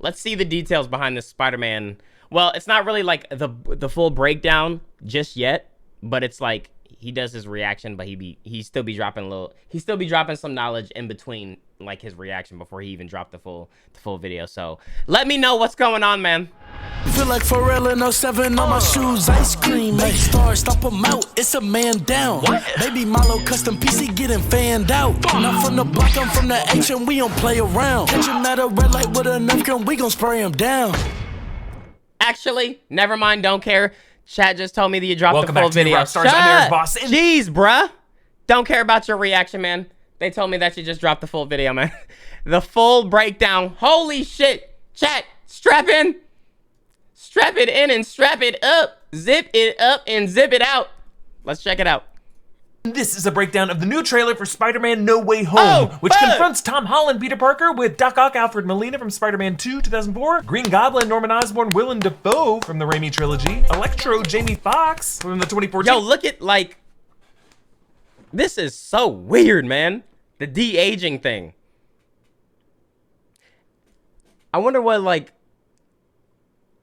Let's see the details behind this Spider-Man. Well, it's not really like the full breakdown just yet, but it's like he does his reaction, but he still be dropping some knowledge in between like his reaction before he even dropped the full video. So let me know what's going on, man. Feel like Pharrell in 07 on my shoes, ice cream, make stars, stomp them out, it's a man down. Baby Milo custom PC getting fanned out. Not from the block, I'm from the H and we don't play around. Catch him at a red light with a Nerf gun, we gon' spray him down. Actually, never mind, don't care. Chat just told me that you dropped the full video. Welcome back to Rockstar's boss. Jeez, bruh. Don't care about your reaction, man. They told me that you just dropped the full video, man. The full breakdown. Holy shit. Chat, strap in. Strap it in and strap it up. Zip it up and zip it out. Let's check it out. This is a breakdown of the new trailer for Spider-Man No Way Home, which confronts Tom Holland, Peter Parker, with Doc Ock, Alfred Molina from Spider-Man 2, 2004, Green Goblin, Norman Osborn, Willem Dafoe from the Raimi trilogy, Electro, Jamie Foxx from the 2014. Yo, look at, like, this is so weird, man. The de-aging thing. I wonder what,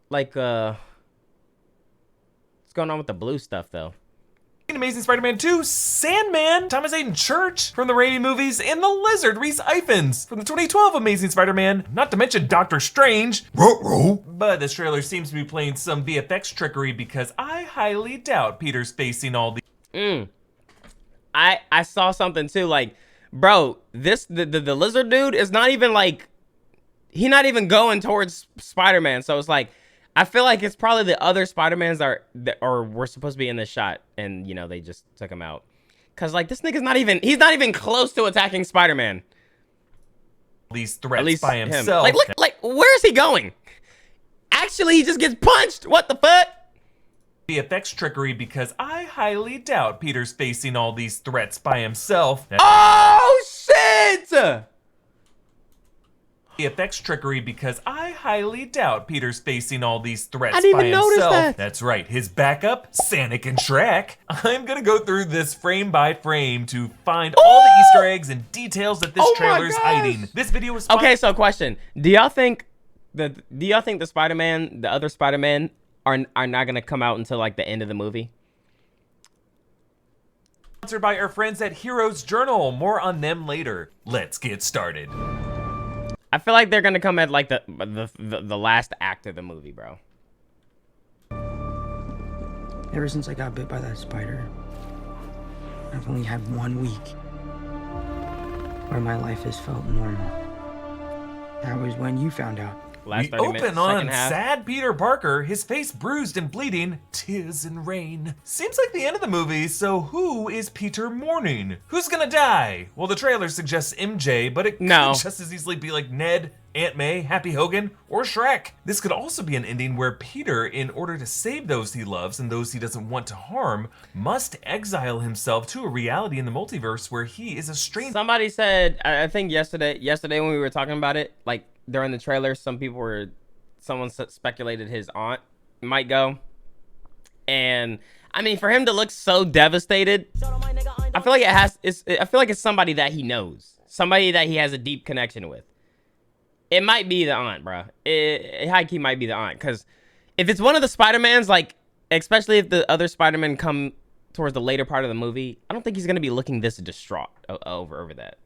what's going on with the blue stuff, though? Amazing Spider-Man 2, Sandman, Thomas Hayden Church from the Raimi movies, and the Lizard, Rhys Ifans from the 2012 Amazing Spider-Man, not to mention Doctor Strange. But this trailer seems to be playing some VFX trickery because I highly doubt Peter's facing all the... I saw something too, like, bro, the Lizard dude is not even like, he's not even going towards Spider-Man, so it's like, I feel like it's probably the other Spider-Mans that were supposed to be in this shot, and you know they just took him out. Cause like this nigga's he's not even close to attacking Spider-Man. These threats by himself. Like look, like where is he going? Actually, he just gets punched. What the fuck? VFX trickery because I highly doubt Peter's facing all these threats by himself. Oh shit! VFX trickery because I highly doubt Peter's facing all these threats I didn't by even notice himself. that. That's right, his backup, Sonic and Shrek. I'm gonna go through this frame by frame to find all the Easter eggs and details that this trailer is hiding. This video was okay. So question: Do y'all think the Spider-Man, the other Spider-Man, are not gonna come out until like the end of the movie? Sponsored by our friends at Heroes Journal. More on them later. Let's get started. I feel like they're gonna come at like the last act of the movie, bro. Ever since I got bit by that spider, I've only had 1 week where my life has felt normal. That was when you found out. We open on sad Peter Parker, his face bruised and bleeding, tears and rain. Seems like the end of the movie, so who is Peter mourning? Who's gonna die? Well, the trailer suggests MJ, but it could just as easily be like Ned, Aunt May, Happy Hogan, or Shrek. This could also be an ending where Peter, in order to save those he loves and those he doesn't want to harm, must exile himself to a reality in the multiverse where he is a stranger. Somebody said, I think yesterday when we were talking about it, like during the trailer, someone speculated his aunt might go. And I mean, for him to look so devastated, I feel like I feel like it's somebody that he knows, somebody that he has a deep connection with. It might be the aunt, bro. It high-key might be the aunt, because if it's one of the Spider-Mans, like, especially if the other Spider-Man come towards the later part of the movie, I don't think he's gonna be looking this distraught over that.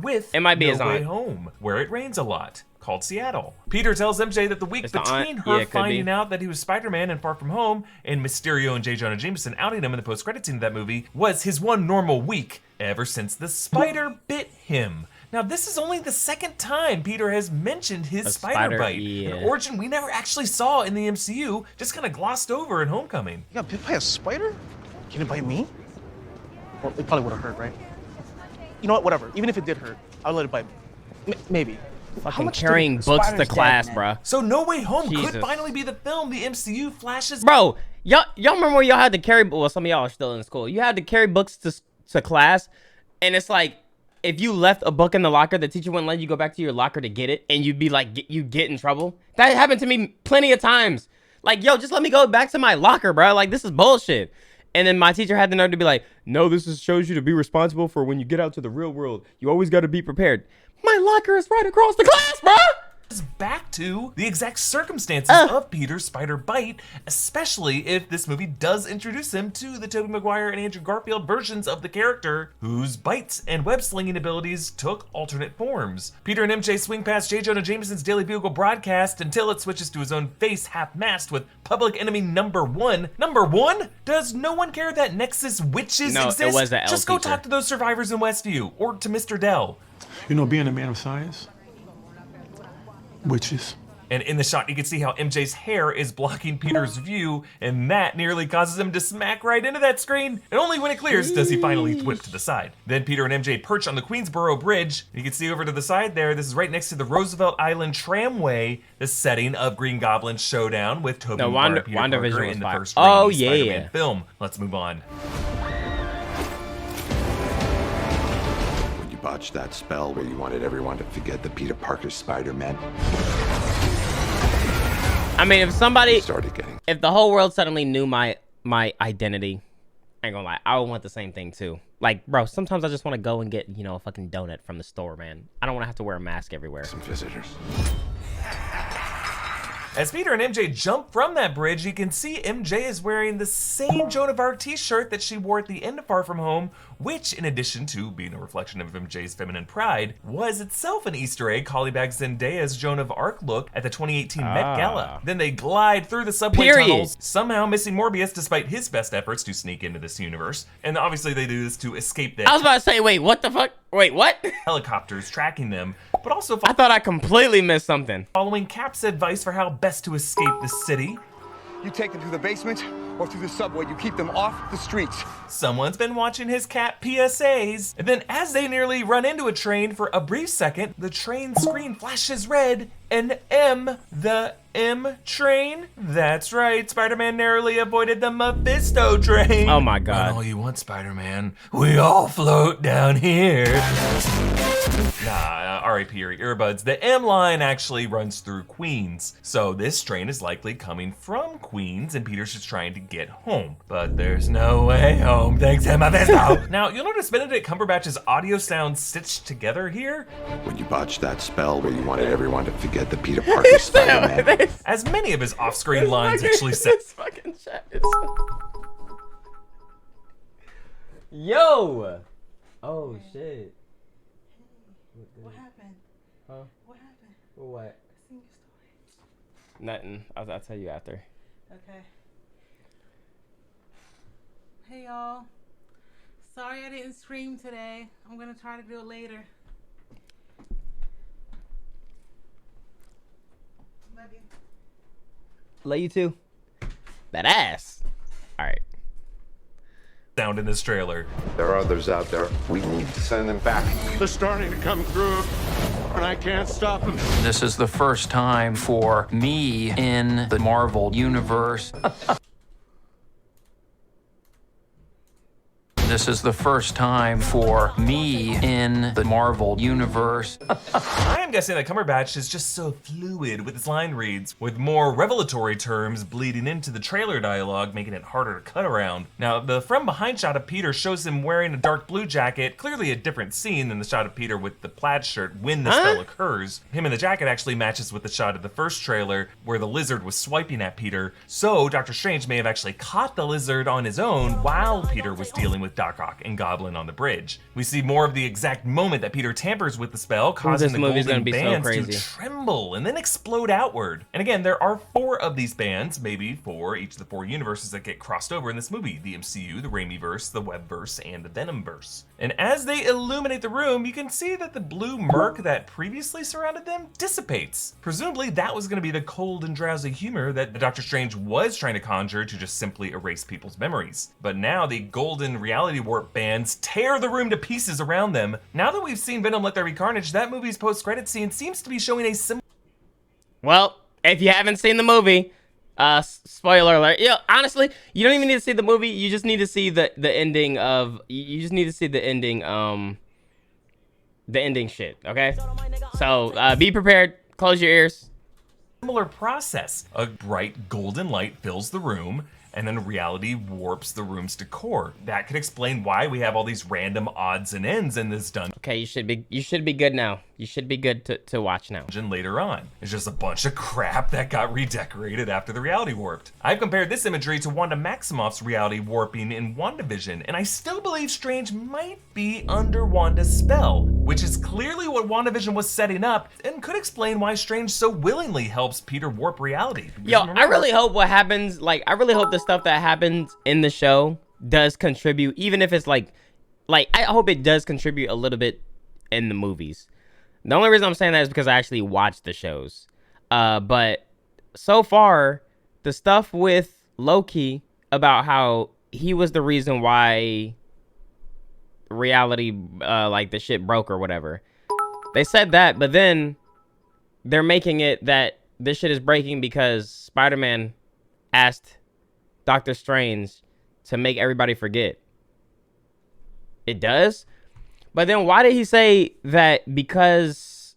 With it might be his No Way aunt. Home, where it rains a lot, called Seattle. Peter tells MJ that the week between her finding out that he was Spider-Man and Far From Home, and Mysterio and J. Jonah Jameson outing him in the post-credit scene of that movie, was his one normal week ever since the spider bit him. Now, this is only the second time Peter has mentioned his spider bite. An origin we never actually saw in the MCU, just kind of glossed over in Homecoming. You got bit by a spider? Can it bite me? Well, it probably would have hurt, right? You know what, whatever. Even if it did hurt, I'll let it bite me. Maybe. Fucking carrying books to class, bro. So No Way Home could finally be the film the MCU flashes. Bro, y'all remember when y'all had to carry, well, some of y'all are still in school. You had to carry books to class, and it's like, if you left a book in the locker, the teacher wouldn't let you go back to your locker to get it, and you'd be like, you get in trouble. That happened to me plenty of times. Like, yo, just let me go back to my locker, bro. Like, this is bullshit. And then my teacher had the nerve to be like, no, this shows you to be responsible for when you get out to the real world. You always got to be prepared. My locker is right across the class, bro. back to the exact circumstances of Peter's spider bite, especially if this movie does introduce him to the Tobey Maguire and Andrew Garfield versions of the character, whose bites and web slinging abilities took alternate forms. Peter and MJ swing past J. Jonah Jameson's Daily Bugle broadcast until it switches to his own face half-mast with Public Enemy number 1. Number 1? Does no one care that Nexus witches exist? It was an L Just go teacher. talk to those survivors in Westview, or to Mr. Dell. You know, being a man of science, witches. And in the shot, you can see how MJ's hair is blocking Peter's view, and that nearly causes him to smack right into that screen. And only when it clears does he finally whip to the side. Then Peter and MJ perch on the Queensboro Bridge. You can see over to the side there, this is right next to the Roosevelt Island Tramway, the setting of Green Goblin's showdown with Tobey Maguire and Peter Parker in the first Raimi Spider-Man film. Let's move on. When you botched that spell where you wanted everyone to forget the Peter Parker Spider-Man, I mean, if somebody, started getting. if the whole world suddenly knew my identity, I ain't gonna lie, I would want the same thing too. Like, bro, sometimes I just want to go and get, you know, a fucking donut from the store, man. I don't want to have to wear a mask everywhere. Some visitors. As Peter and MJ jump from that bridge, you can see MJ is wearing the same Joan of Arc t-shirt that she wore at the end of Far From Home, which, in addition to being a reflection of MJ's feminine pride, was itself an Easter egg calling back Zendaya's Joan of Arc look at the 2018 Met Gala. Then they glide through the subway tunnels, somehow missing Morbius despite his best efforts to sneak into this universe. And obviously they do this to escape the I was about to say, wait, what the fuck? Wait, what? helicopters tracking them, but also I thought I completely missed something. following Cap's advice for how best to escape the city. You take them through the basement or through the subway. You keep them off the streets. Someone's been watching his Cap PSAs. And then as they nearly run into a train for a brief second, the train screen flashes red and the M train. That's right, Spider-Man narrowly avoided the Mephisto train. Oh my God. Run all you want, Spider-Man. We all float down here. Nah, R.I.P. your earbuds. The M line actually runs through Queens, so this train is likely coming from Queens, and Peter's just trying to get home. But there's no way home, thanks to Mephisto. Now, you'll notice Benedict Cumberbatch's audio sounds stitched together here. When you botched that spell where you wanted everyone to forget the Peter Parker Spider-Man, As many of his off-screen lines actually said. This fucking chat is... Yo! Oh shit. What happened? Huh? What happened? What? Sing your story. Nothing. I'll tell you after. Okay. Hey y'all. Sorry I didn't stream today. I'm gonna try to do it later. Love you. Love you too. That ass. All right. Sound in this trailer. there are others out there. We need to send them back. They're starting to come through, and I can't stop them. This is the first time for me in the Marvel Universe. This is the first time for me in the Marvel Universe. I am guessing that Cumberbatch is just so fluid with his line reads, with more revelatory terms bleeding into the trailer dialogue, making it harder to cut around. Now, the from behind shot of Peter shows him wearing a dark blue jacket, clearly a different scene than the shot of Peter with the plaid shirt when the spell occurs. Him in the jacket actually matches with the shot of the first trailer where the lizard was swiping at Peter, so Doctor Strange may have actually caught the lizard on his own while Peter was dealing with Doc Ock and Goblin on the bridge. We see more of the exact moment that Peter tampers with the spell, causing the golden bands to tremble and then explode outward. And again, there are 4 of these bands, maybe for each of the 4 universes that get crossed over in this movie: the MCU, the Raimiverse, the Webverse, and the Venomverse. And as they illuminate the room, you can see that the blue murk that previously surrounded them dissipates. Presumably that was going to be the cold and drowsy humor that Doctor Strange was trying to conjure to just simply erase people's memories. But now the golden reality warp bands tear the room to pieces around them. Now that we've seen Venom Let There Be Carnage, that movie's post-credit scene seems to be showing a similar... Well, if you haven't seen the movie, spoiler alert. Yeah, honestly, you don't even need to see the movie. You just need to see the ending of... You just need to see the ending shit, okay? So, be prepared. Close your ears. Similar process. A bright golden light fills the room, and then reality warps the room's decor. That could explain why we have all these random odds and ends in this dungeon. Okay, you should be good now. You should be good to watch now. Later on. It's just a bunch of crap that got redecorated after the reality warped. I've compared this imagery to Wanda Maximoff's reality warping in WandaVision, and I still believe Strange might be under Wanda's spell, which is clearly what WandaVision was setting up and could explain why Strange so willingly helps Peter warp reality. Yo, I really hope what happens, like, I really hope the stuff that happens in the show does contribute, even if it's like I hope it does contribute a little bit in the movies. The only reason I'm saying that is because I actually watched the shows. But so far, the stuff with Loki about how he was the reason why reality, like the shit broke or whatever. They said that, but then they're making it that this shit is breaking because Spider-Man asked Doctor Strange to make everybody forget. It does? But then why did he say that because...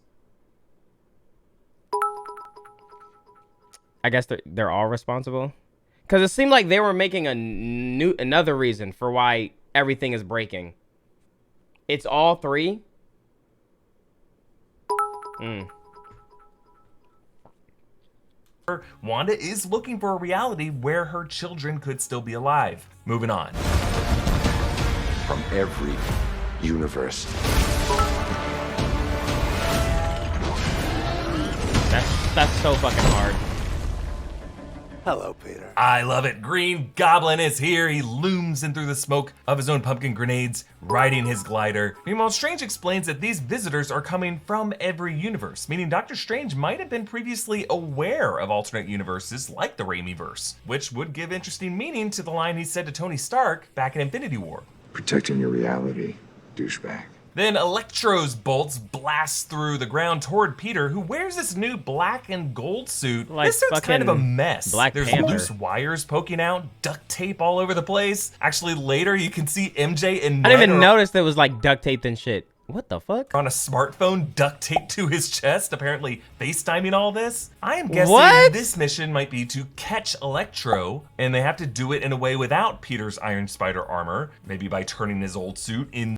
I guess they're all responsible? Because it seemed like they were making another reason for why everything is breaking. It's all three? Wanda is looking for a reality where her children could still be alive. Moving on. From every universe. That's so fucking hard. Hello, Peter. I love it. Green Goblin is here. He looms in through the smoke of his own pumpkin grenades, riding his glider. Meanwhile, Strange explains that these visitors are coming from every universe, meaning Doctor Strange might have been previously aware of alternate universes like the Raimiverse, which would give interesting meaning to the line he said to Tony Stark back in Infinity War. Protecting your reality, douchebag. Then Electro's bolts blast through the ground toward Peter, who wears this new black and gold suit. Like this suit's kind of a mess. Black There's Panther. loose wires poking out, duct tape all over the place. Actually, later you can see MJ and I didn't Ned even are notice there was like duct tape and shit. What the fuck? on a smartphone duct taped to his chest, apparently FaceTiming all this. I am guessing What? this mission might be to catch Electro, and they have to do it in a way without Peter's Iron Spider armor, maybe by turning his old suit in.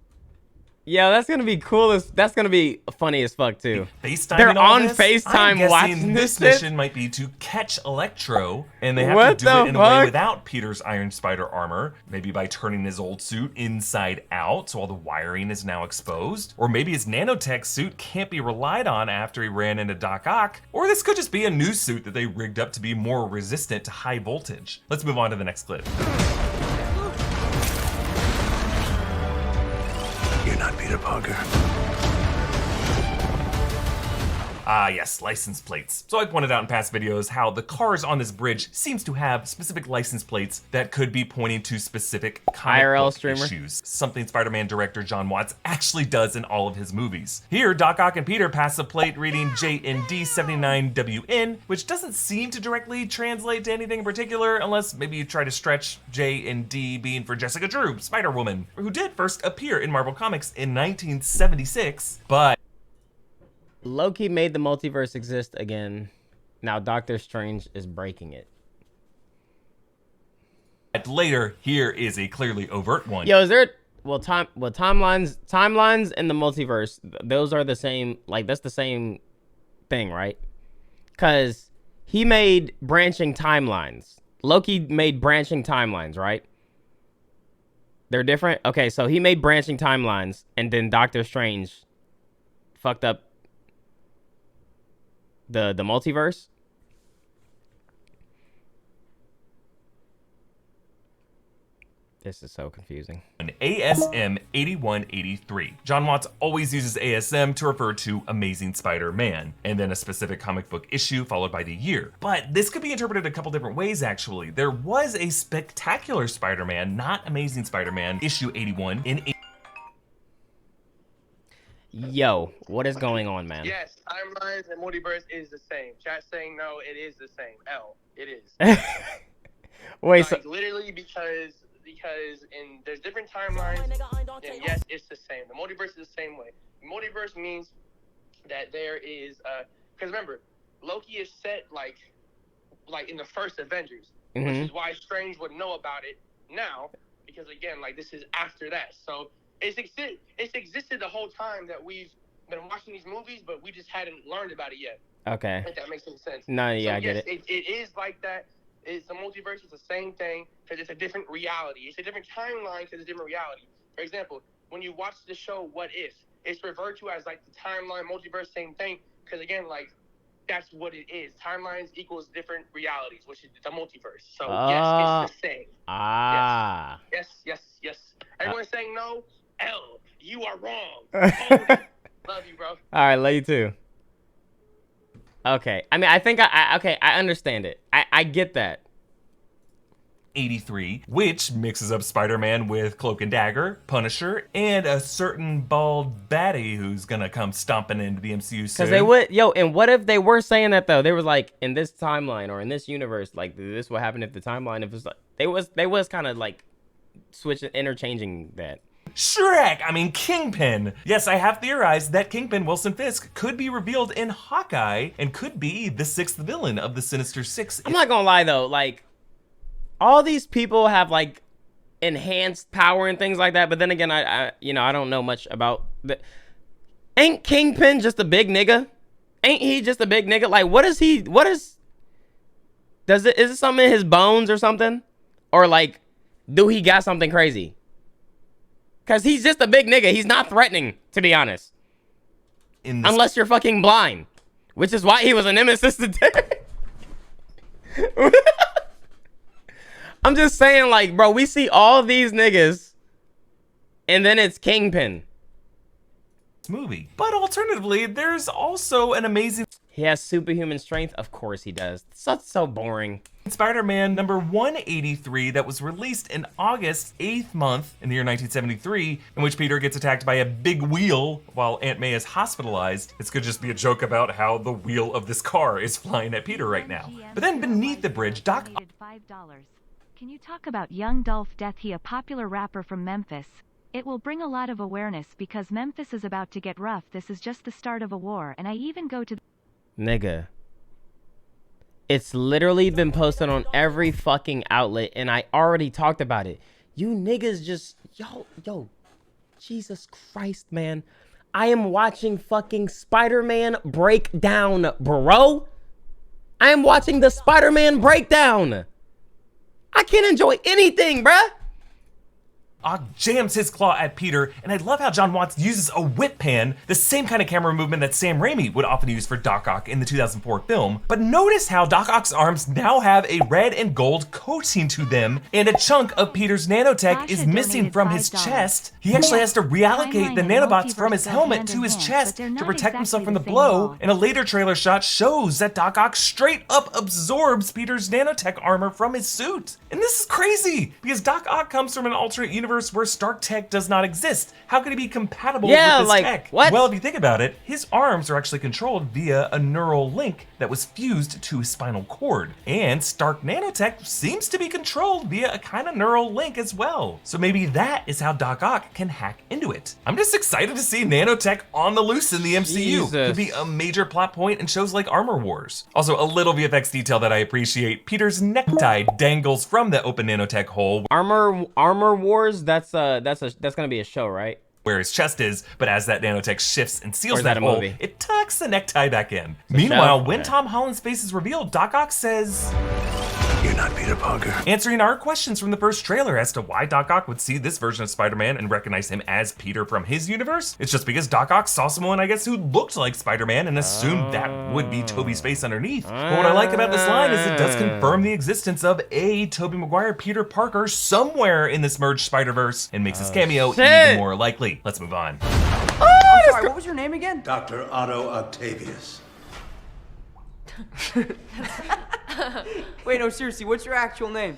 Yeah, that's gonna be cool. That's gonna be funny as fuck too. FaceTiming They're all on this? FaceTime I'm guessing watching this this shit? mission might be to catch Electro, and they have What to do the it in a way fuck? without Peter's Iron Spider armor, maybe by turning his old suit inside out, so all the wiring is now exposed. Or maybe his nanotech suit can't be relied on after he ran into Doc Ock. Or this could just be a new suit that they rigged up to be more resistant to high voltage. Let's move on to the next clip. You're not Peter Parker. Ah yes, license plates. So I pointed out in past videos how the cars on this bridge seems to have specific license plates that could be pointing to specific comic IRL book streamer. issues. Something Spider-Man director John Watts actually does in all of his movies. Here, Doc Ock and Peter pass a plate reading JND79WN, which doesn't seem to directly translate to anything in particular, unless maybe you try to stretch J and D being for Jessica Drew, Spider-Woman, who did first appear in Marvel Comics in 1976, but Loki made the multiverse exist again. Now Doctor Strange is breaking it. later, here is a clearly overt one. Yo, is there timelines and the multiverse, those are the same, like that's the same thing, right? Cuz he made branching timelines. Loki made branching timelines, right? They're different. Okay, so he made branching timelines and then Doctor Strange fucked up the multiverse. This is so confusing. An ASM 8183. John Watts always uses ASM to refer to Amazing Spider-Man, and then a specific comic book issue followed by the year. But this could be interpreted a couple different ways, actually. There was a Spectacular Spider-Man, not Amazing Spider-Man, issue 81 in Yo, what is going on, man? Yes, timelines and multiverse is the same. Chat saying no, it is the same. L, it is. Wait, like, literally because there's different timelines, and yes, it's the same. The multiverse is the same way. Multiverse means that there is because remember, Loki is set like like in the first Avengers, which is why Strange would know about it now, because again, like this is after that. So it's existed the whole time that we've been watching these movies, but we just hadn't learned about it yet. Okay. If that makes any sense. No, yeah, so, I get yes, it. It is like that. It's a multiverse. It's the same thing because it's a different reality. It's a different timeline because it's a different reality. For example, when you watch the show What If, it's referred to as like the timeline, multiverse, same thing. Because again, like that's what it is. Timelines equals different realities, which is the multiverse. So yes, it's the same. Yes. Everyone's saying no. L, you are wrong. Love you, bro. All right, love you too. Okay, I mean, I think I understand it. I get that. 83, which mixes up Spider-Man with Cloak and Dagger, Punisher, and a certain bald baddie who's gonna come stomping into the MCU soon. Because they would, and what if they were saying that though? They were like, in this timeline or in this universe, like this would happen if the timeline, if it's like, they was kind of like interchanging that. Kingpin. Yes, I have theorized that Kingpin, Wilson Fisk, could be revealed in Hawkeye and could be the 6th villain of the Sinister Six. I'm not gonna lie though, like, all these people have like enhanced power and things like that, but then again, I don't know much about the. Ain't Kingpin just a big nigga? Ain't he just a big nigga? Like, is it something in his bones or something? Or like, do he got something crazy? Because he's just a big nigga. He's not threatening, to be honest. Unless you're fucking blind. Which is why he was a nemesis today. I'm just saying, like, bro, we see all these niggas, and then it's Kingpin. Movie. But alternatively, there's also an amazing... He has superhuman strength? Of course he does. That's so boring. Spider-Man number 183 that was released in August 8th month in the year 1973, in which Peter gets attacked by a big wheel while Aunt May is hospitalized. This could just be a joke about how the wheel of this car is flying at Peter right now. But then beneath the bridge, Doc... $5. Can you talk about Young Dolph Death? He a popular rapper from Memphis. It will bring a lot of awareness because Memphis is about to get rough. This is just the start of a war, and I even go to... Nigga. It's literally been posted on every fucking outlet, and I already talked about it. You niggas just... Yo. Jesus Christ, man. I am watching fucking Spider-Man breakdown, bro. I am watching the Spider-Man breakdown. I can't enjoy anything, bruh. Ock jams his claw at Peter, and I love how John Watts uses a whip pan, the same kind of camera movement that Sam Raimi would often use for Doc Ock in the 2004 film. But notice how Doc Ock's arms now have a red and gold coating to them, and a chunk of Peter's nanotech is missing from his chest. He actually has to reallocate the nanobots from his helmet to his chest to protect himself from the blow, and a later trailer shot shows that Doc Ock straight up absorbs Peter's nanotech armor from his suit. And this is crazy, because Doc Ock comes from an alternate universe where Stark tech does not exist. How could he be compatible with this tech? What? Well, if you think about it, his arms are actually controlled via a neural link that was fused to his spinal cord. And Stark nanotech seems to be controlled via a kind of neural link as well. So maybe that is how Doc Ock can hack into it. I'm just excited to see nanotech on the loose in the MCU. Jesus. Could be a major plot point in shows like Armor Wars. Also, a little VFX detail that I appreciate. Peter's necktie dangles from the open nanotech hole. Armor Wars, that's gonna be a show, right? Where his chest is, but as that nanotech shifts and seals that a hole, movie? it tucks the necktie back in. Meanwhile, show? when Okay. Tom Holland's face is revealed, Doc Ock says, You're not Peter Parker. answering our questions from the first trailer as to why Doc Ock would see this version of Spider-Man and recognize him as Peter from his universe. It's just because Doc Ock saw someone, I guess, who looked like Spider-Man and assumed that would be Tobey's face underneath. But what I like about this line is it does confirm the existence of a Tobey Maguire Peter Parker somewhere in this merged Spider-Verse and makes his cameo even more likely. Let's move on. I'm sorry, what was your name again? Dr. Otto Octavius. Wait, no, seriously, what's your actual name?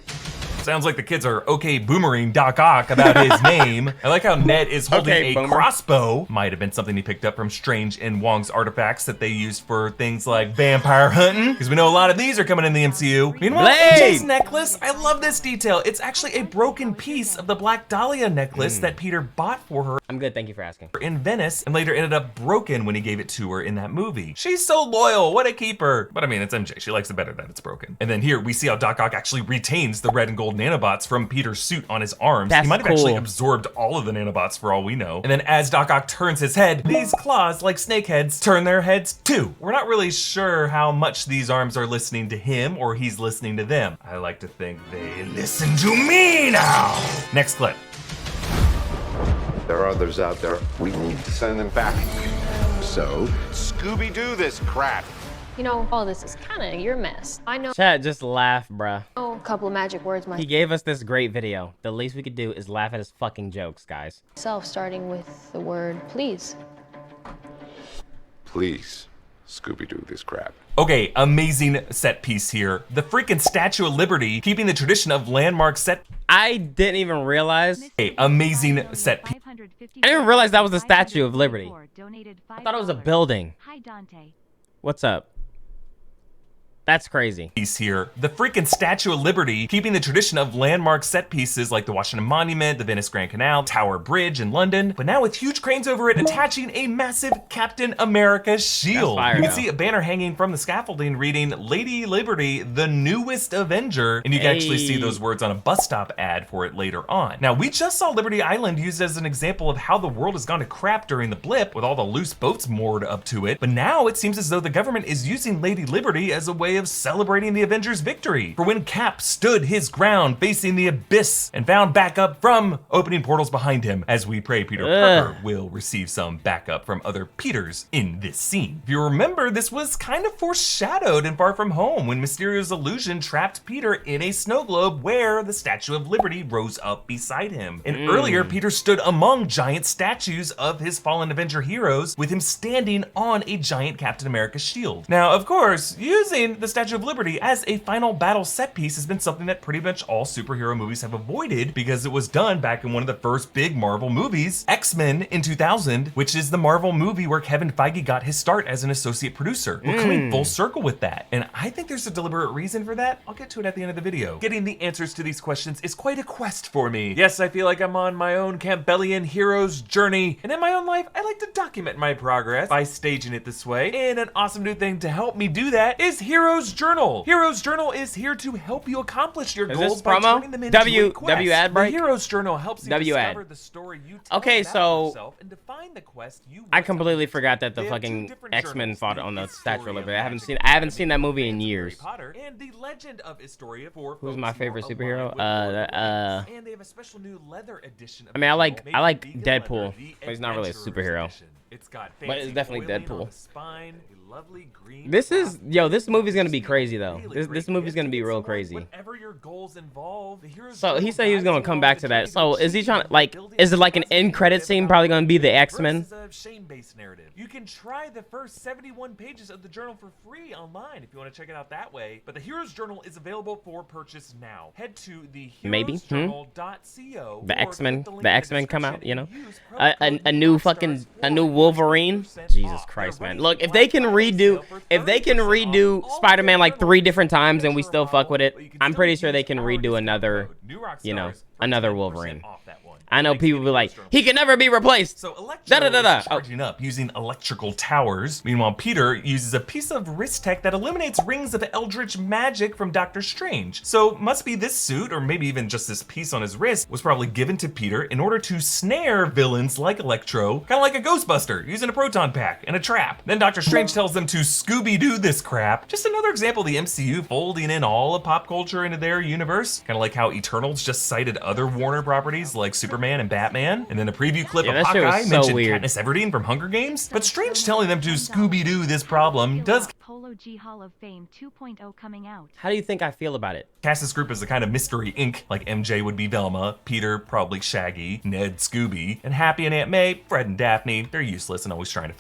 Sounds like the kids are okay boomering Doc Ock about his name. I like how Ned is holding Okay, a boomer. crossbow. Might have been something he picked up from Strange and Wong's artifacts that they used for things like vampire hunting, because we know a lot of these are coming in the MCU. Meanwhile, Blade! MJ's necklace, I love this detail. It's actually a broken piece of the Black Dahlia necklace that Peter bought for her. I'm good, thank you for asking. In Venice, and later ended up broken when he gave it to her in that movie. She's so loyal, what a keeper. But I mean, it's MJ, she likes it better that it's broken. And then here, we see how Doc Ock actually retains the red and gold nanobots from Peter's suit on his arms. That's he might have cool. actually absorbed all of the nanobots for all we know. And then as Doc Ock turns his head, these claws, like snake heads, turn their heads too. We're not really sure how much these arms are listening to him or he's listening to them. I like to think they listen to me now. Next clip. There are others out there. We need to send them back. So, Scooby-Doo this crap. You know, all this is kind of your mess. I know Chat, just laugh, bruh. a couple of magic words He gave us this great video. The least we could do is laugh at his fucking jokes, guys. myself, starting with the word please. please, Scooby-Doo this crap. Okay, amazing set piece here. The freaking Statue of Liberty, keeping the tradition of landmark set. I didn't even realize. Okay, amazing set piece. I didn't even realize that was the Statue of Liberty. I thought it was a building. Hi, Dante. What's up? That's crazy. Piece here. The freaking Statue of Liberty, keeping the tradition of landmark set pieces like the Washington Monument, the Venice Grand Canal, Tower Bridge in London, but now with huge cranes over it attaching a massive Captain America shield. That's fire, You can though. see a banner hanging from the scaffolding reading Lady Liberty, the newest Avenger, and you can actually see those words on a bus stop ad for it later on. Now, we just saw Liberty Island used as an example of how the world has gone to crap during the blip with all the loose boats moored up to it, but now it seems as though the government is using Lady Liberty as a way of celebrating the Avengers' victory. For when Cap stood his ground facing the abyss and found backup from opening portals behind him, as we pray Peter Parker will receive some backup from other Peters in this scene. If you remember, this was kind of foreshadowed in Far From Home when Mysterio's illusion trapped Peter in a snow globe where the Statue of Liberty rose up beside him. And earlier, Peter stood among giant statues of his fallen Avenger heroes with him standing on a giant Captain America shield. Now, of course, using the Statue of Liberty as a final battle set piece has been something that pretty much all superhero movies have avoided because it was done back in one of the first big Marvel movies, X-Men in 2000, which is the Marvel movie where Kevin Feige got his start as an associate producer. We're coming full circle with that. And I think there's a deliberate reason for that. I'll get to it at the end of the video. Getting the answers to these questions is quite a quest for me. Yes, I feel like I'm on my own Campbellian hero's journey. And in my own life, I like to document my progress by staging it this way. And an awesome new thing to help me do that is Hero's Journal. Hero's Journal is here to help you accomplish your Is goals this by promo? turning them into a quest. W ad break? The Hero's Journal helps you W ad. discover the story you tell Okay, about so yourself and define the quest you I want to completely forgot that the They have two fucking different X-Men journals, fought the on the Historia Statue of Liberty. Magic I haven't seen that movie in Harry years. Potter and the Legend of Historia for Who's folks my who favorite are superhero? aligned with Lord and they have a special new leather edition of I mean, I the like journal made from vegan Deadpool, leather, the but he's not really a Adventurer's superhero. Edition. It's got But it's fancy definitely foiling on Deadpool. the spine, a lovely green This wrap, is this movie's gonna be really crazy though. great This movie's gonna be gifts, real and so crazy. whatever your goals involve, the Hero's So he Journal said he was guides gonna you come along back the to that. journey So is he achieve trying to by like? building Is it like an positive end credit narrative scene? Probably gonna be the X-Men. versus a shame-based narrative. You can try the first 71 pages of the journal for free online if you want to check it out that way. But the Hero's Journal is available for purchase now. Head to the Maybe, heroesjournal.co. The or X-Men, click link the in X-Men come out. description You know, and use promo code a new Rockstars fucking for new Wolverine. 20% Jesus off. Christ, They're man! running Look, if they can redo, Spider-Man like 3 different times and we still fuck with it, I'm pretty sure they can redo another, you know, another Wolverine. I know people be like, he can never be replaced. So Electro is charging up using electrical towers. Meanwhile, Peter uses a piece of wrist tech that eliminates rings of eldritch magic from Doctor Strange. So must be this suit, or maybe even just this piece on his wrist, was probably given to Peter in order to snare villains like Electro, kind of like a Ghostbuster, using a proton pack and a trap. Then Doctor Strange tells them to Scooby-Doo this crap. Just another example of the MCU folding in all of pop culture into their universe. Kind of like how Eternals just cited other Warner properties like Superman and Batman, and then a preview clip of that shit was Hawkeye so mentioned weird. Katniss Everdeen from Hunger Games. But Strange telling them to Scooby-Doo this problem does Polo G Hall of Fame 2.0 coming out. How do you think I feel about it? cast this group as a kind of mystery Inc. Like MJ would be Velma, Peter probably Shaggy, Ned Scooby, and Happy and Aunt May, Fred and Daphne. They're useless and always trying to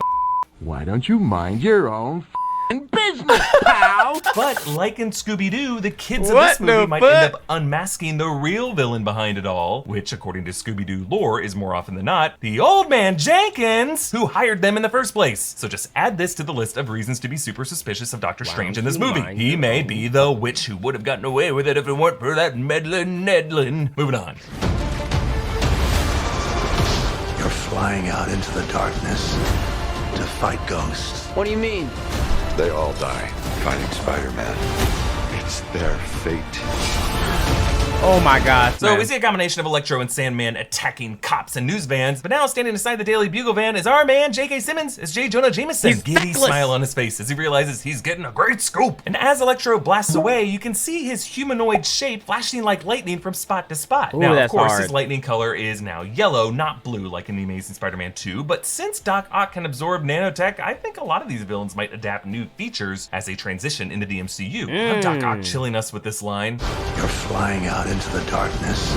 Why don't you mind your own business, pal? But like in Scooby-Doo, the kids of this movie might end up unmasking the real villain behind it all, which according to Scooby-Doo lore is more often than not the old man Jenkins, who hired them in the first place. So just add this to the list of reasons to be super suspicious of Dr. Strange in this movie. He may be the witch who would have gotten away with it if it weren't for that meddling Nedlin. Moving on. You're flying out into the darkness to fight ghosts. What do you mean? They all die fighting Spider-Man. It's their fate. Oh my God. So we see a combination of Electro and Sandman attacking cops and news vans, but now standing aside the Daily Bugle van is our man J.K. Simmons as J. Jonah Jameson. Giddy smile on his face as he realizes he's getting a great scoop. And as Electro blasts away, you can see his humanoid shape flashing like lightning from spot to spot. Ooh, now, of course, his lightning color is now yellow, not blue like in The Amazing Spider-Man 2, but since Doc Ock can absorb nanotech, I think a lot of these villains might adapt new features as they transition into the MCU. Have Doc Ock chilling us with this line. You're flying out into the darkness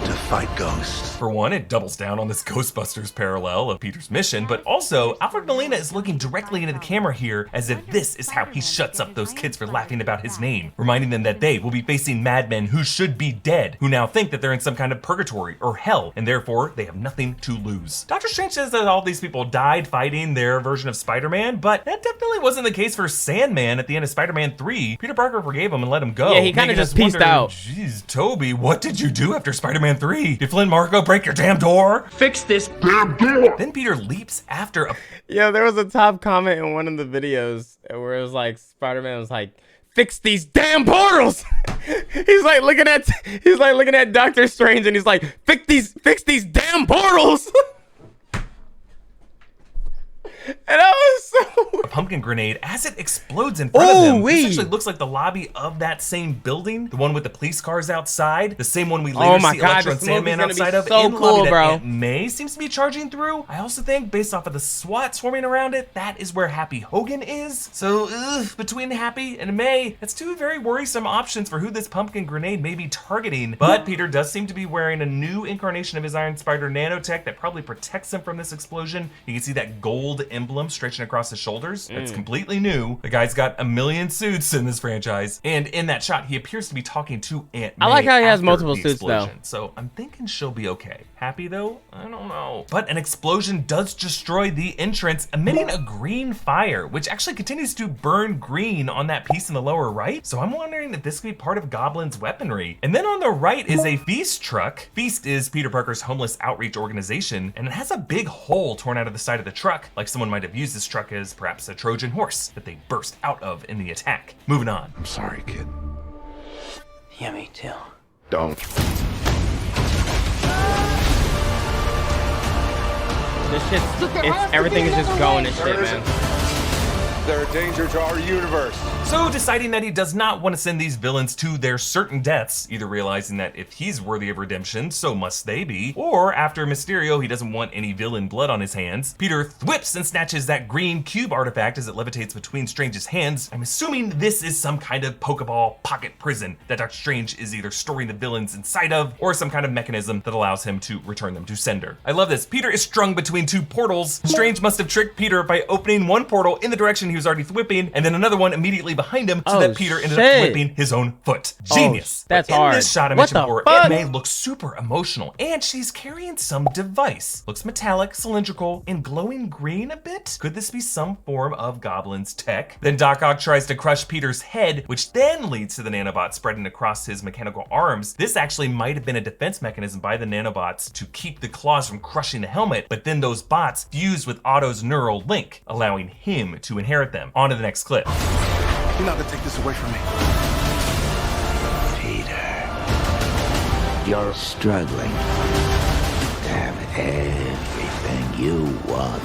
to fight ghosts. For one, it doubles down on this Ghostbusters parallel of Peter's mission, but also Alfred Molina is looking directly into the camera here as if this is how he shuts up those kids for laughing about his name, reminding them that they will be facing madmen who should be dead, who now think that they're in some kind of purgatory or hell, and therefore they have nothing to lose. Dr. Strange says that all these people died fighting their version of Spider-Man, but that definitely wasn't the case for Sandman at the end of Spider-Man 3. Peter Parker forgave him and let him go. Yeah, he kind of just peaced out. Jeez, Toby, what did you do after Spider-Man 3? Did Flynn Marco break your damn door? Fix this damn door! Then Peter leaps after a... Yeah, there was a top comment in one of the videos where it was like, Spider-Man was like, fix these damn portals! he's like looking at Doctor Strange and he's like, fix these damn portals! And I was so... A pumpkin grenade as it explodes in front of him. This actually looks like the lobby of that same building, the one with the police cars outside, the same one we later see Electro and Sandman outside of, in the lobby that Aunt May seems to be charging through. I also think, based off of the SWAT swarming around it, that is where Happy Hogan is. So, between Happy and May, that's two very worrisome options for who this pumpkin grenade may be targeting. But Peter does seem to be wearing a new incarnation of his Iron Spider nanotech that probably protects him from this explosion. You can see that gold emblem stretching across his shoulders. That's completely new. The guy's got a million suits in this franchise. And in that shot, he appears to be talking to Aunt May. I like how he has multiple suits though. So I'm thinking she'll be okay. Happy though? I don't know. But an explosion does destroy the entrance, emitting a green fire, which actually continues to burn green on that piece in the lower right. So I'm wondering if this could be part of Goblin's weaponry. And then on the right is a Feast truck. Feast is Peter Parker's homeless outreach organization, and it has a big hole torn out of the side of the truck, like someone might have used this truck as perhaps a Trojan horse that they burst out of in the attack. Moving on. I'm sorry, kid. Yeah, me too. Don't. This shit's, everything is just going to shit, man. They're a danger to our universe. So deciding that he does not want to send these villains to their certain deaths, either realizing that if he's worthy of redemption, so must they be, or after Mysterio, he doesn't want any villain blood on his hands, Peter thwips and snatches that green cube artifact as it levitates between Strange's hands. I'm assuming this is some kind of Pokeball pocket prison that Dr. Strange is either storing the villains inside of, or some kind of mechanism that allows him to return them to sender. I love this. Peter is strung between two portals. Strange must have tricked Peter by opening one portal in the direction he was already thwipping, and then another one immediately behind him, so that Peter ended up thwipping his own foot. Genius. That's hard. In this shot I mentioned before, Aunt May looks super emotional, and she's carrying some device. Looks metallic, cylindrical, and glowing green a bit. Could this be some form of Goblin's tech? Then Doc Ock tries to crush Peter's head, which then leads to the nanobot spreading across his mechanical arms. This actually might have been a defense mechanism by the nanobots to keep the claws from crushing the helmet, but then those bots fused with Otto's neural link, allowing him to inherit them. On to the next clip. You're not gonna take this away from me. Peter, you're struggling to have everything you want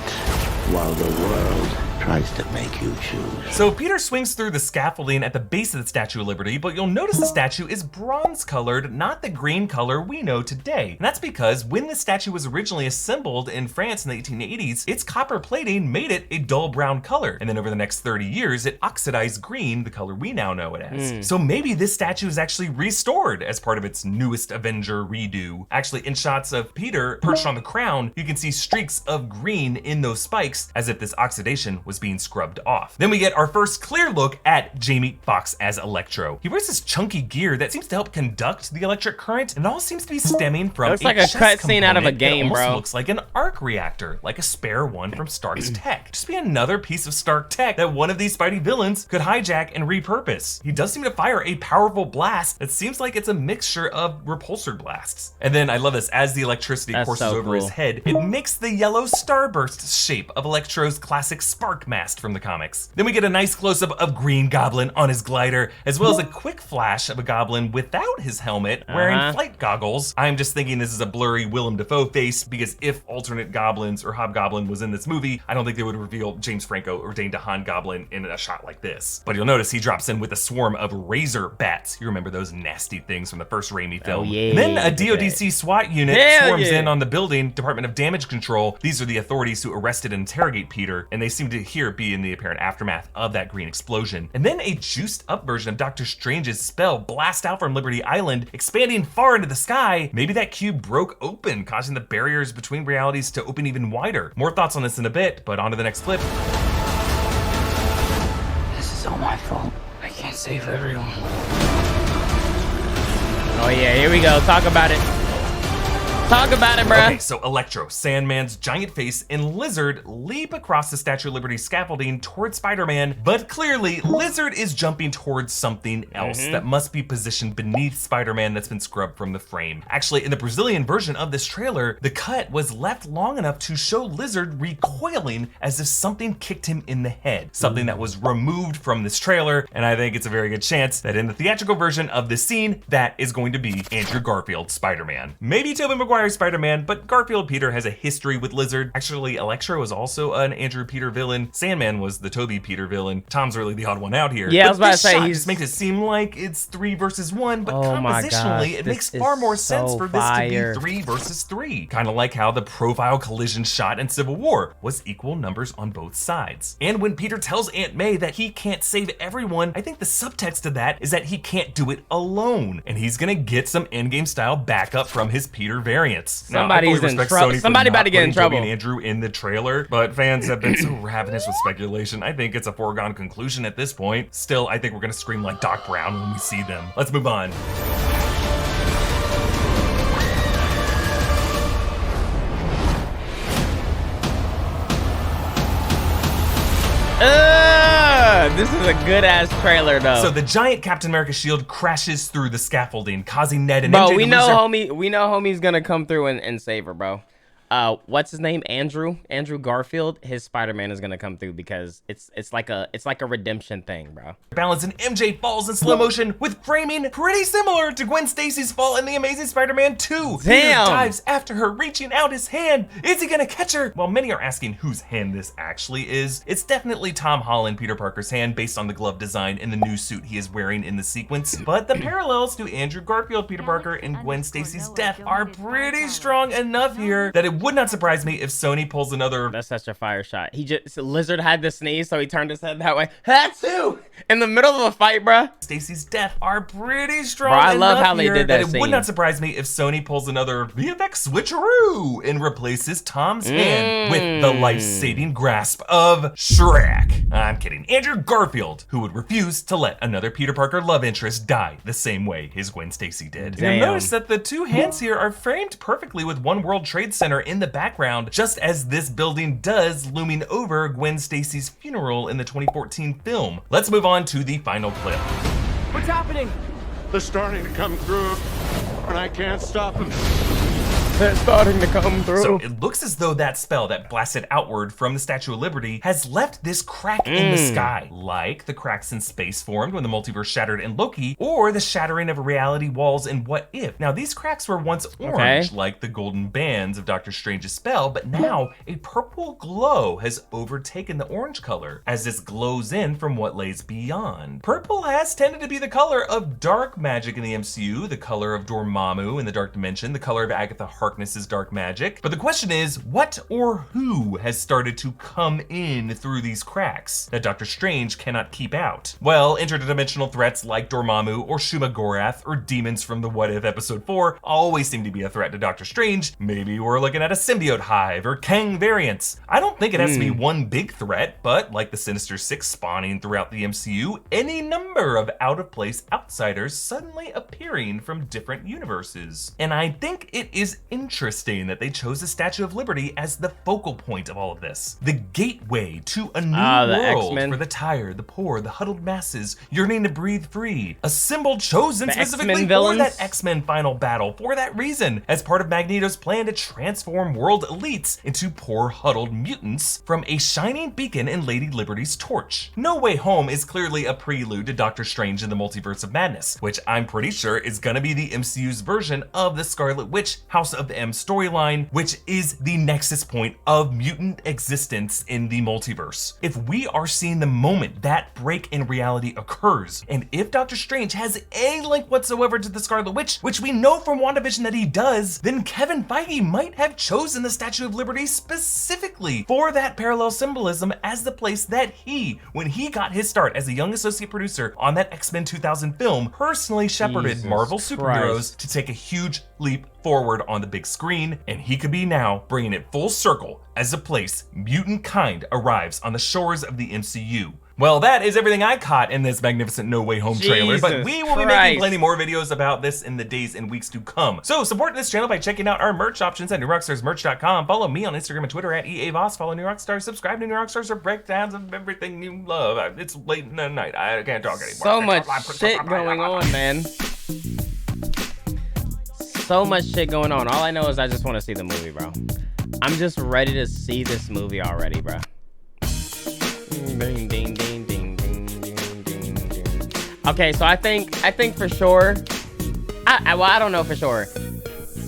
while the world tries to make you choose. So Peter swings through the scaffolding at the base of the Statue of Liberty, but you'll notice the statue is bronze colored, not the green color we know today. And that's because when the statue was originally assembled in France in the 1880s, its copper plating made it a dull brown color. And then over the next 30 years, it oxidized green, the color we now know it as. So maybe this statue is actually restored as part of its newest Avenger redo. Actually, in shots of Peter perched on the crown, you can see streaks of green in those spikes as if this oxidation was being scrubbed off. Then we get our first clear look at Jamie Foxx as Electro. He wears this chunky gear that seems to help conduct the electric current, and it all seems to be stemming from looks like a cutscene out of a game, bro. bro. Looks like an arc reactor, like a spare one from Stark's tech. Just be another piece of Stark tech that one of these Spidey villains could hijack and repurpose. He does seem to fire a powerful blast that seems like it's a mixture of repulsor blasts. And then I love this, as the electricity courses over his head, it makes the yellow starburst shape of Electro's classic spark mast from the comics. Then we get a nice close-up of Green Goblin on his glider, as well as a quick flash of a Goblin without his helmet, wearing flight goggles. I'm just thinking this is a blurry Willem Dafoe face, because if alternate Goblins or Hobgoblin was in this movie, I don't think they would reveal James Franco or Dane DeHaan Goblin in a shot like this. But you'll notice he drops in with a swarm of razor bats. You remember those nasty things from the first Raimi film. And then a DODC SWAT unit swarms in on the building, Department of Damage Control. These are the authorities who arrested and interrogate Peter, and they seem to here be in the apparent aftermath of that green explosion. And then a juiced up version of Doctor Strange's spell blasts out from Liberty Island, expanding far into the sky. Maybe that cube broke open, causing the barriers between realities to open even wider. More thoughts on this in a bit, but on to the next clip. This is all my fault. I can't save everyone. Oh yeah, here we go. Talk about it. Talk about it, bruh. Okay, so Electro, Sandman's giant face, and Lizard leap across the Statue of Liberty scaffolding towards Spider-Man, but clearly Lizard is jumping towards something else that must be positioned beneath Spider-Man that's been scrubbed from the frame. Actually, in the Brazilian version of this trailer, the cut was left long enough to show Lizard recoiling as if something kicked him in the head, something that was removed from this trailer, and I think it's a very good chance that in the theatrical version of this scene, that is going to be Andrew Garfield Spider-Man. Maybe Tobey Maguire Spider-Man, but Garfield Peter has a history with Lizard. Actually, Electro is also an Andrew Peter villain. Sandman was the Tobey Peter villain. Tom's really the odd one out here. Yeah, but I was about to say, he just makes it seem like it's 3 versus 1, but compositionally, it makes far more sense for this to be 3 versus 3. Kind of like how the profile collision shot in Civil War was equal numbers on both sides. And when Peter tells Aunt May that he can't save everyone, I think the subtext of that is that he can't do it alone, and he's gonna get some endgame style backup from his Peter variants. Somebody's in trouble. Somebody about to get in trouble. Tobey and Andrew in the trailer, but fans have been so ravenous with speculation. I think it's a foregone conclusion at this point. Still, I think we're gonna scream like Doc Brown when we see them. Let's move on. This is a good ass trailer though. So the giant Captain America shield crashes through the scaffolding, causing Ned and bro, MJ we to know lose homie. We know homie's gonna come through and save her, bro. What's his name? Andrew Garfield. His Spider-Man is gonna come through because it's like a redemption thing, bro. balance, and MJ falls in slow motion with framing pretty similar to Gwen Stacy's fall in The Amazing Spider-Man 2. Peter dives after her, reaching out his hand. Is he gonna catch her? While many are asking whose hand this actually is, it's definitely Tom Holland Peter Parker's hand based on the glove design and the new suit he is wearing in the sequence. But the parallels to Andrew Garfield Peter Parker and Gwen Stacy's death are pretty strong enough here that it would not surprise me if Sony pulls another. That's such a fire shot. Lizard had to sneeze, so he turned his head that way. Had to! In the middle of a fight, bruh. Stacy's death are pretty strong. Bro, I love how they did that It scene. would not surprise me if Sony pulls another VFX switcheroo and replaces Tom's hand with the life-saving grasp of Shrek. I'm kidding. Andrew Garfield, who would refuse to let another Peter Parker love interest die the same way his Gwen Stacy did. You'll notice that the two hands here are framed perfectly with One World Trade Center in the background, just as this building does, looming over Gwen Stacy's funeral in the 2014 film. Let's move on to the final clip. What's happening? They're starting to come through, and I can't stop them. They're starting to come through. So it looks as though that spell that blasted outward from the Statue of Liberty has left this crack in the sky, like the cracks in space formed when the multiverse shattered in Loki, or the shattering of reality walls in What If. Now, these cracks were once orange, like the golden bands of Doctor Strange's spell, but now a purple glow has overtaken the orange color as this glows in from what lays beyond. Purple has tended to be the color of dark magic in the MCU, the color of Dormammu in the Dark Dimension, the color of Agatha Harkness darkness is dark magic. But the question is, what or who has started to come in through these cracks that Doctor Strange cannot keep out? Well, interdimensional threats like Dormammu or Shuma Gorath or demons from the What If episode 4 always seem to be a threat to Doctor Strange. Maybe we're looking at a symbiote hive or Kang variants. I don't think it has to be one big threat, but like the Sinister Six spawning throughout the MCU, any number of out-of-place outsiders suddenly appearing from different universes. And I think it is interesting that they chose the Statue of Liberty as the focal point of all of this. The gateway to a new world for the tired, the poor, the huddled masses yearning to breathe free. A symbol chosen specifically for that X-Men final battle for that reason, as part of Magneto's plan to transform world elites into poor huddled mutants from a shining beacon in Lady Liberty's torch. No Way Home is clearly a prelude to Doctor Strange in the Multiverse of Madness, which I'm pretty sure is gonna be the MCU's version of the Scarlet Witch House of M storyline, which is the nexus point of mutant existence in the multiverse. If we are seeing the moment that break in reality occurs, and if Doctor Strange has a link whatsoever to the Scarlet Witch, which we know from WandaVision that he does, then Kevin Feige might have chosen the Statue of Liberty specifically for that parallel symbolism as the place that he, when he got his start as a young associate producer on that X-Men 2000 film, personally shepherded Marvel superheroes to take a huge leap forward on the big screen, and he could be now bringing it full circle as a place mutant kind arrives on the shores of the MCU. Well, that is everything I caught in this magnificent No Way Home trailer, but we will be making plenty more videos about this in the days and weeks to come. So support this channel by checking out our merch options at newrockstarsmerch.com. Follow me on Instagram and Twitter at EAVoss. Follow New Rockstars. Subscribe to New Rockstars for breakdowns of everything you love. It's late in the night. I can't talk anymore. So much shit going on, man. So much shit going on. All I know is I just want to see the movie, bro. I'm just ready to see this movie already, bro. Ding, ding, ding, ding, ding, ding, ding, ding. Okay, so I think for sure. Well, I don't know for sure,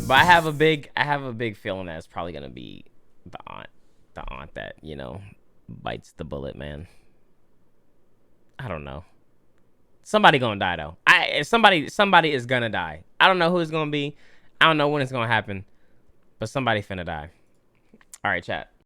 but I have a big feeling that it's probably gonna be the aunt that, you know, bites the bullet, man. I don't know. Somebody gonna die though. Somebody is gonna die. I don't know who it's gonna be. I don't know when it's gonna happen, but somebody finna die. All right, chat.